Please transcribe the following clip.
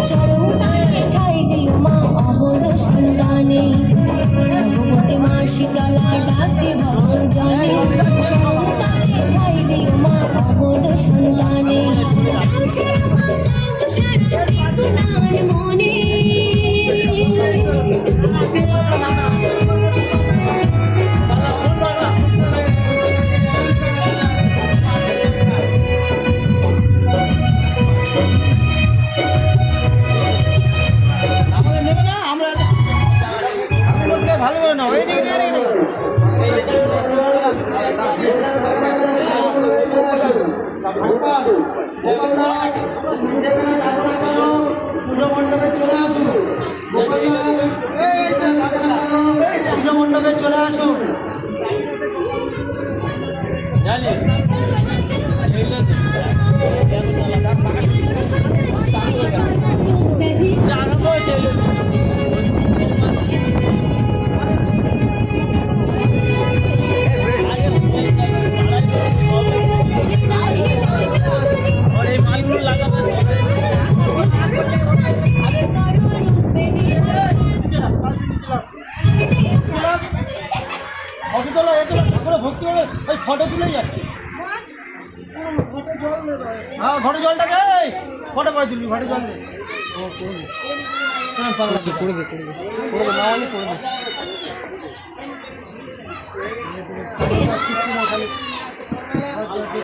চরম তালে ঠাই দিল মা অবধ সন্তানে, ভগবতী মা শীতলা ডাকে ভগবান জানে। চরম তালে ঠাই দিল মা অবধ সন্তানে, মনে ভালো করে নাও, এই দিকে পুজো মণ্ডপে চলে আসুন, পুজো মণ্ডপে চলে আসুন। ভর্তি হবে ওই ফটো তুলেই যাচ্ছে। হ্যাঁ ঘটে জলটাকে ফটো করে তুলবি, ঘটে জল দে। করে দে